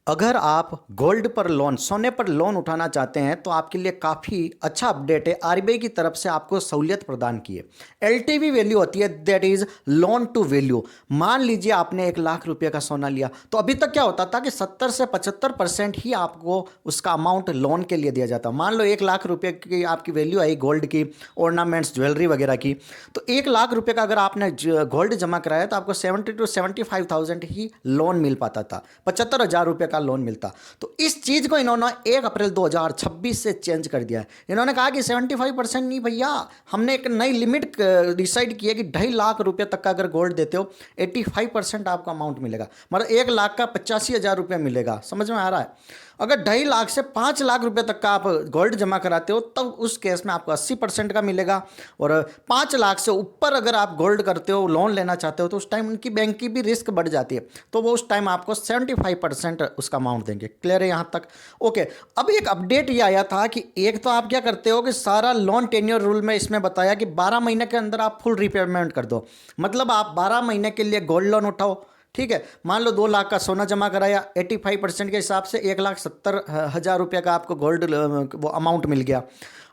अगर आप गोल्ड पर लोन सोने पर लोन उठाना चाहते हैं तो आपके लिए काफ़ी अच्छा अपडेट है। आरबीआई की तरफ से आपको सहूलियत प्रदान की है। एलटीवी वैल्यू होती है, that is loan to value. मान लीजिए आपने 1 लाख रुपए का सोना लिया, तो अभी तक क्या होता था कि 70 से 75% ही आपको उसका अमाउंट लोन के लिए दिया जाता। मान लो 1 लाख रुपए की आपकी वैल्यू आई गोल्ड की, ऑर्नामेंट्स ज्वेलरी वगैरह की, तो 1 लाख रुपए का अगर आपने गोल्ड जमा कराया तो आपको 70 to 75,000 ही लोन मिल पाता था, 75,000 रुपये का लोन मिलता। तो इस चीज को इन्होंने 1 अप्रैल 2026 से चेंज कर दिया है। इन्होंने कहा कि 75% नहीं भैया, हमने एक नई लिमिट डिसाइड की है कि 2.5 लाख रुपए तक का अगर गोल्ड देते हो 85% आपको अमाउंट मिलेगा, मतलब 1 लाख का 85,000 रुपया मिलेगा। समझ में आ रहा है? अगर 2.5 लाख से 5 लाख रुपए तक का आप गोल्ड जमा कराते हो तब उस केस में आपको 80% का मिलेगा। और 5 लाख से ऊपर अगर आप गोल्ड करते हो, लोन लेना चाहते हो, तो उस टाइम उनकी बैंक की भी रिस्क बढ़ जाती है, तो वो उस टाइम आपको 75% उसका अमाउंट देंगे। क्लियर है यहाँ तक? ओके। अब एक अपडेट ये आया था कि एक तो आप क्या करते हो कि सारा लोन टेन्योर रूल में इसमें बताया कि 12 महीने के अंदर आप फुल रिपेमेंट कर दो। मतलब आप 12 महीने के लिए गोल्ड लोन उठाओ, ठीक है। मान लो 2 लाख का सोना जमा कराया, 85% के हिसाब से 1,70,000 रुपये का आपको गोल्ड वो अमाउंट मिल गया।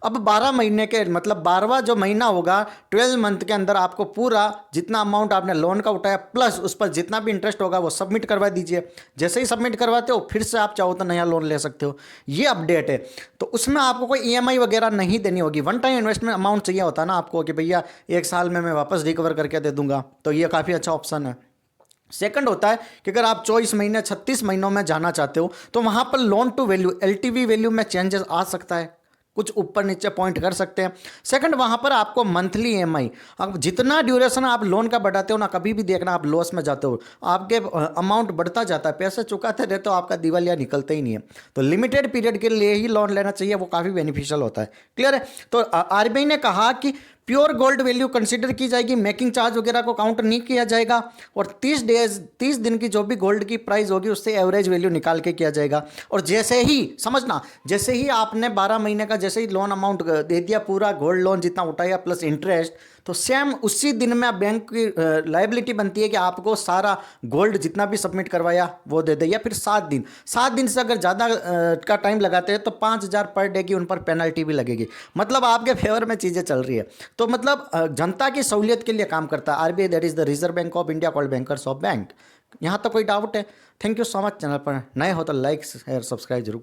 अब 12 महीने के मतलब 12वां जो महीना होगा, 12 मंथ के अंदर आपको पूरा जितना अमाउंट आपने लोन का उठाया प्लस उस पर जितना भी इंटरेस्ट होगा वो सबमिट करवा दीजिए। जैसे ही सबमिट करवाते हो फिर से आप चाहो तो नया लोन ले सकते हो। ये अपडेट है। तो उसमें आपको कोई ईएमआई वगैरह नहीं देनी होगी। वन टाइम इन्वेस्टमेंट अमाउंट चाहिए होता ना आपको कि भैया 1 साल में मैं वापस रिकवर करके दे दूंगा, तो ये काफ़ी अच्छा ऑप्शन है। सेकंड होता है कि अगर आप 24 महीने 36 महीनों में जाना चाहते हो तो वहां पर loan to value LTV value में चेंजेस आ सकता है, कुछ ऊपर नीचे पॉइंट कर सकते हैं। सेकंड, वहां पर आपको मंथली ईएमआई, अब जितना ड्यूरेशन आप लोन का बढ़ाते हो ना, कभी भी देखना आप लॉस में जाते हो, आपके अमाउंट बढ़ता जाता है, पैसे चुकाते रहते हो, आपका दिवालिया निकलता ही नहीं है। तो लिमिटेड पीरियड के लिए ही लोन लेना चाहिए, वो काफ़ी बेनिफिशियल होता है। क्लियर है? तो आरबीआई ने कहा कि प्योर गोल्ड वैल्यू कंसीडर की जाएगी, मेकिंग चार्ज वगैरह को काउंट नहीं किया जाएगा, और 30 दिन की जो भी गोल्ड की प्राइस होगी उससे एवरेज वैल्यू निकाल के किया जाएगा। और जैसे ही समझना, जैसे ही आपने 12 महीने का जैसे ही लोन अमाउंट दे दिया, पूरा गोल्ड लोन जितना उठाया प्लस इंटरेस्ट, तो सेम उसी दिन में बैंक की लाइबिलिटी बनती है कि आपको सारा गोल्ड जितना भी सबमिट करवाया वो दे दे। या फिर 7 दिन से अगर ज़्यादा का टाइम लगाते हैं तो 5,000 पर डे की उन पर पेनल्टी भी लगेगी। मतलब आपके फेवर में चीज़ें चल रही है। तो मतलब जनता की सहूलियत के लिए काम करता है RBI, that is the reserve bank of India called bankers of bank. यहाँ तक कोई डाउट है? Thank you so much. Channel पर नए हो तो लाइक शेयर सब्सक्राइब जरूर करें।